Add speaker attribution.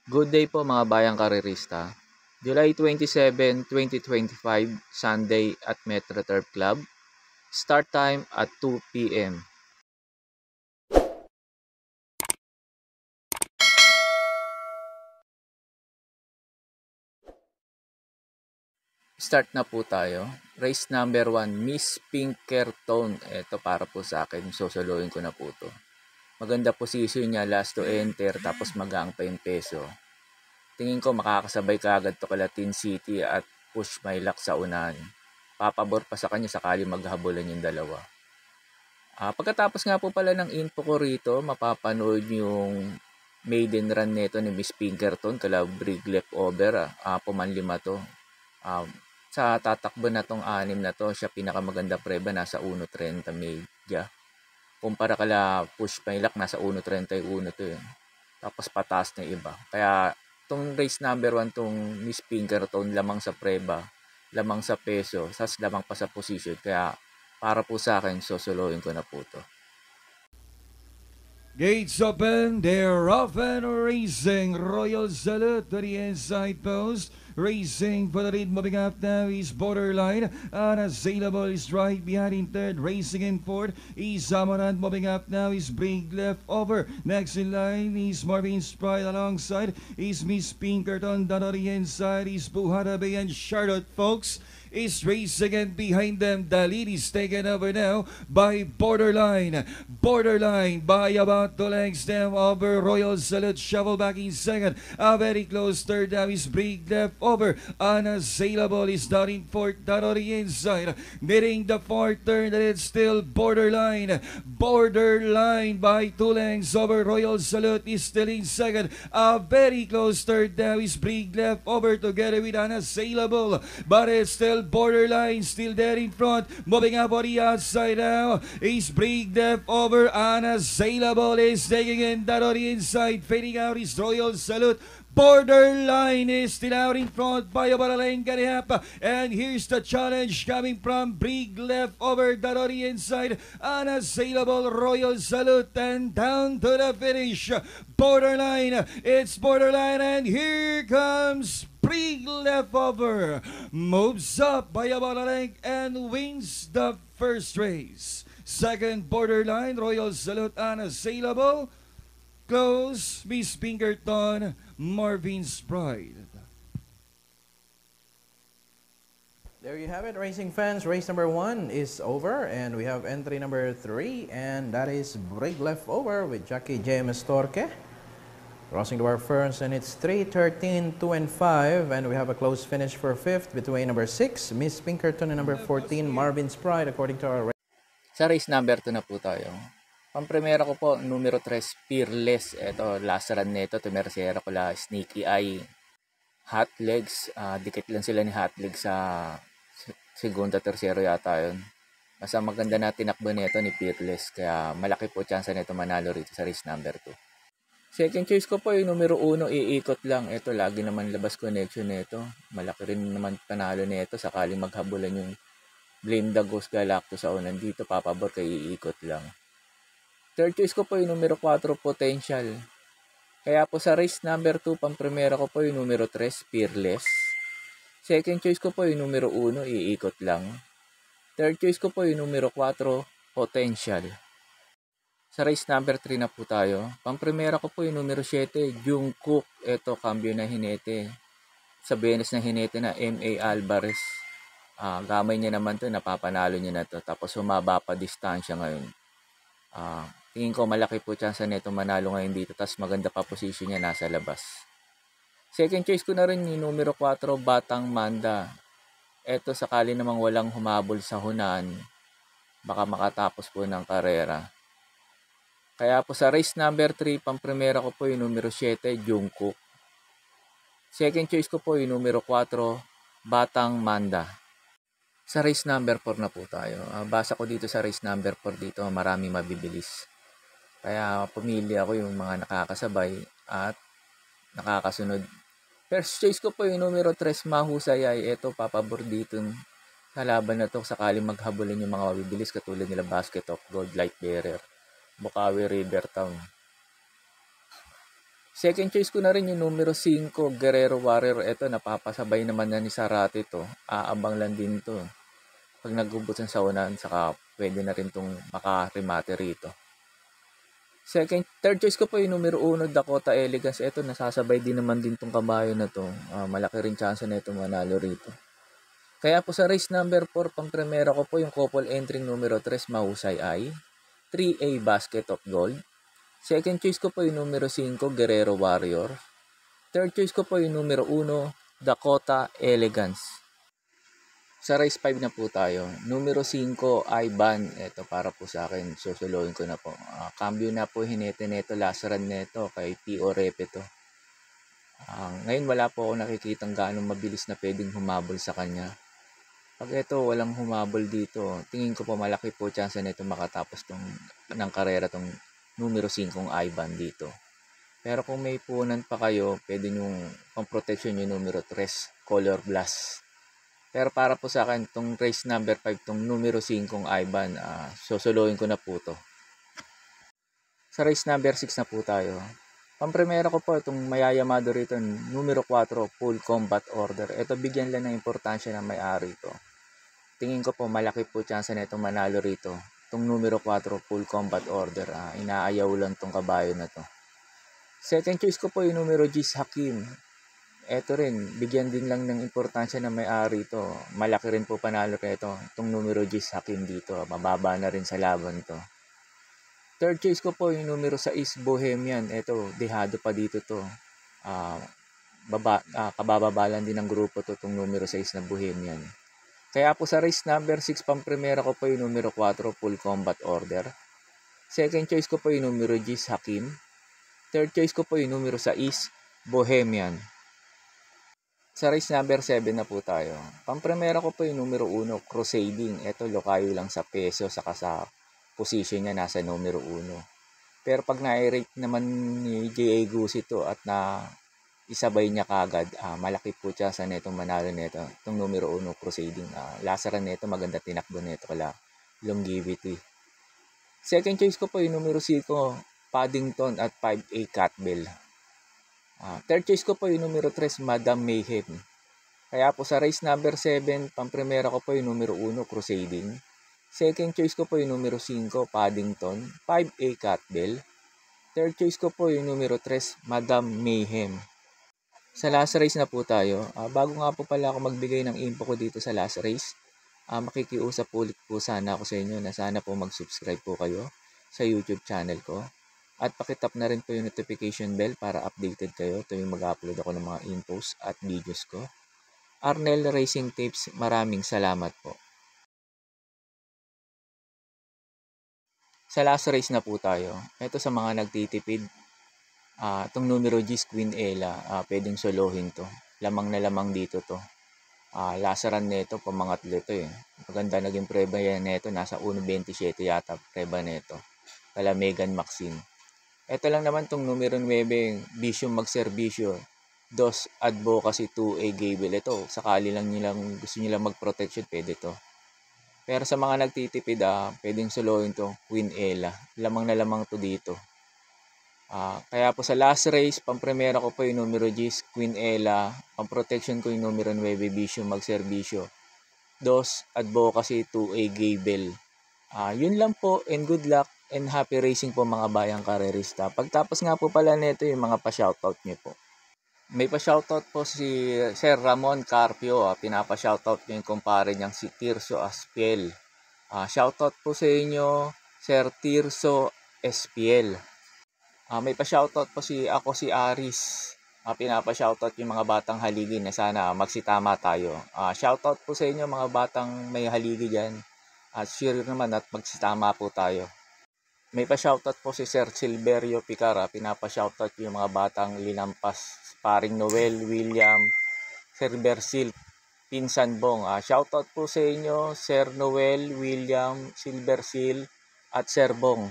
Speaker 1: Good day po mga bayang karerista. July 27, 2025, Sunday at Metro Turf Club. Start time at 2 p.m. Start na po tayo. Race number 1, Miss Pinkerton. Ito para po sa akin. Susuluin ko na po to. Maganda position niya, last to enter, tapos magaang pa yung peso. Tingin ko makakasabay kaagad to kala Tin City at Push My Luck sa unahan. Papabor pa sa kanya sakali maghabulan yung dalawa. Pagkatapos nga po pala ng info ko rito, mapapanood yung maiden run nito ni Miss Pinkerton kala Brig Left Over. Pumanlima to. Sa tatakbo na tong anim na to, siya pinakamaganda preba, nasa 1.30 media. Kumpara kala Push My Luck, nasa 1.31 to yun. Tapos pataas na iba. Kaya tong race number 1 tong Miss Pinkerton, lamang sa preba, lamang sa peso, lamang pa sa position. Kaya para po sa akin, susuluin ko na po to.
Speaker 2: Gates open, they're off and racing. Royal Salute to the inside post. Racing for the lead, moving up now is Borderline. Unassailable is right behind in third. Racing in fourth is Amarant. Moving up now is Brig Left Over. Next in line is Marvin Sprite. Alongside is Miss Pinkerton. Down on the inside is Buhara Bay and Charlotte, folks. Is racing and behind them the lead is taken over now by Borderline. Borderline by about 2 lengths them over Royal Salute. Shovel back in second. A very close third now is Brig Left Over. Unassailable is down in fourth, down on the inside. Nearing the fourth turn, and it's still Borderline. Borderline by 2 lengths over Royal Salute is still in second. A very close third now is Brig Left Over together with Unassailable, but it's still Borderline still there in front. Moving up on the outside now is Brig Left Over. Unassailable is taking in that on the inside. Fading out is Royal Salute. Borderline is still out in front by about a lane and a half. And here's the challenge coming from Brig Left Over, that on the inside. Unassailable, Royal Salute, and down to the finish. Borderline, it's Borderline, and here comes Brig Left Over. Moves up by about a length and wins the first race. Second, Borderline, Royal Salute, Unassailable. Close, Miss Pinkerton, Marvin's Pride.
Speaker 3: There you have it, racing fans. Race number 1 is over, and we have entry number 3, and that is Brig Left Over with Jackie J. Mestorque. Crossing the wire first, and it's 3, 13, 2, and 5, and we have a close finish for 5th between number 6, Miss Pinkerton, and number 14, Marvin's Pride, according to our...
Speaker 1: Sa race number 2 na po tayo. Pampremera ko po, numero 3, Fearless. Ito, last run nito. Tumersera ko la Sneaky Eye. Hot Legs. Dikit lang sila ni Hot Legs sa segunda, tersero yata yun. Basta maganda na tinakbo nito ni Fearless. Kaya malaki po chance nito manalo rito sa race number 2. Second choice ko po yung numero 1, iikot lang. Ito, lagi naman labas connection nito. Malaki rin naman panalo nito. Sakaling maghabulan yung Blame the Ghost Galactus sa unan dito. Papabor kay iikot lang. Third choice ko po yung numero 4, Potential. Kaya po sa race number 2, pampremera ko po yung numero 3, Fearless. Second choice ko po yung numero 1, iikot lang. Third choice ko po yung numero 4, Potential. Sa race number 3 na po tayo. Pampremera ko po yung numero 7, Jungkook. Ito, cambio na hinete. Sa Benes na hinete na M.A. Alvarez. Gamay niya naman to, napapanalo niya na to. Tapos humaba pa distansya ngayon. Tingin ko malaki po chance nito manalo ngayon dito. Tapos maganda pa position niya, nasa labas. Second choice ko na rin yung numero 4, Batang Manda. Ito, sakali namang walang humabol sa hunan, baka makatapos po ng karera. Kaya po sa race number 3, pampremera ko po yung numero 7, Jungkook. Second choice ko po yung numero 4, Batang Manda. Sa race number 4 na po tayo. Basa ko dito sa race number 4 dito, marami mabibilis. Kaya pumili ako yung mga nakakasabay at nakakasunod. First choice ko po yung numero 3, Mahusay ay. Ito, papabor dito sa laban na to. Sakaling maghabulan yung mga mabibilis katulad nila Basket of Gold, Light Bearer, Bukawi, River Town. Second choice ko na rin yung numero 5, Guerrero Warrior. Ito, napapasabay naman na ni Sarate to. Aabang lang din to. Pag nagubutan sa unahan, saka pwede na rin tong makarimate rito. Third choice ko po yung numero 1, Dakota Elegance. Ito, nasasabay din naman din tong kabayo na to. Malaki rin chance na ito manalo rito. Kaya po sa race number 4, pang primera ko po yung couple entry numero 3, Mahusay Ay. 3A Basket of Gold. Second choice ko po yung numero 5, Guerrero Warrior. Third choice ko po yung numero 1, Dakota Elegance. Sa race 5 na po tayo. Numero 5, Ivan. Ito para po sa akin. Susuloyin ko na po. Cambio na po hinete neto. Last run neto kay P.O. Repeto. Ngayon wala po ako nakikitang gaano mabilis na pwedeng humabol sa kanya. Pag ito walang humabol dito, tingin ko po malaki po chance nito makatapos ng karera tong numero 5 Ivan dito. Pero kung may punan pa kayo, pwede nyong pang-protection yung numero 3, Color Blast. Pero para po sa akin, itong race number 5, itong numero 5 Ivan, susuloyin ko na po to. Sa race number 6 na po tayo. Pang-primera ko po itong mayayamado rito, numero 4, Full Combat Order. Ito bigyan lang ng importansya ng may-ari ito. Tingin ko po malaki po chance na itong manalo rito. Itong numero 4, Full Combat Order. Inaayaw lang itong kabayo na to. Second choice ko po yung numero Gis Hakim. Ito rin, bigyan din lang ng importansya na may-ari ito. Malaki rin po panalo rito. Itong numero Gis Hakim dito. Mababa na rin sa laban to. Third choice ko po yung numero 6, Bohemian. Ito, dehado pa dito to. Kabababalan din ng grupo to itong numero 6 na Bohemian. Kaya po sa race number 6, pang-primera ko po yung numero 4, Full Combat Order. Second choice ko po yung numero Gis Hakim. Third choice ko po yung numero 6, Bohemian. Sa race number 7 na po tayo. Pang-primera ko po yung numero 1, Crusading. Ito, lokayo lang sa peso, saka sa position niya nasa numero 1. Pero pag na-rate naman ni J.A. Gusi to at na isabay niya kagad, malaki po siya sa netong manalo neto. Itong numero 1, Crusading. Lasaran neto, maganda tinakbo neto kala longevity. Second choice ko po yung numero 5, Paddington at 5A Catbell. Third choice ko po yung numero 3, Madam Mayhem. Kaya po sa race number 7, pang-primera ko po yung numero 1, Crusading. Second choice ko po yung numero 5, Paddington, 5A Catbell. Third choice ko po yung numero 3, Madam Mayhem. Sa last race na po tayo. Bago nga po pala ako magbigay ng info ko dito sa last race, makikiusap ulit po sana ako sa inyo na sana po mag-subscribe po kayo sa YouTube channel ko. At pakitap na rin po yung notification bell para updated kayo tuwing mag-upload ako ng mga infos at videos ko. Arnel Racing Tips, maraming salamat po. Sa last race na po tayo. Ito sa mga nagtitipid. Itong numero Gis Queen Ella, pwedeng solohin to. Lamang na lamang dito to. Lasaran neto, pamangatlo to eh. Maganda naging preba yan neto, nasa 1.27 yata preba neto. Kala Megan Maxine. Ito lang naman tong numero 9, Vision Magserbisyo. 2 Advocacy 2A Gable. Ito, sakali lang gusto nilang mag-protection, pwede to. Pero sa mga nagtitipid, pwedeng solohin to, Queen Ella. Lamang na lamang to dito. Kaya po sa last race, pang-primera ko po yung numero Gis, Queen Ella. Pang-protection ko yung numero 9, Vision Magserbisyo. 2 Advocacy 2A Gable. Yun lang po, and good luck and happy racing po mga bayang karerista. Pagtapos nga po pala nito yung mga pa-shoutout niyo po. May pa-shoutout po si Sir Ramon Carpio. Pinapa-shoutout niyo yung kumpare niyang si Tirso Aspiel. Shoutout po sa inyo, Sir Tirso Espiel. May pa-shoutout po si Aris. Pinapa-shoutout yung mga batang haligi na sana magsitama tayo. Shoutout po sa inyo mga batang may haligi dyan. Share naman at magsitama po tayo. May pa-shoutout po si Sir Silverio Picara. Pinapa-shoutout yung mga batang linampas. Paring Noel, William, Sir Bersil, Pinsan Bong. Shoutout po sa inyo, Sir Noel, William, Silversil, at Sir Bong.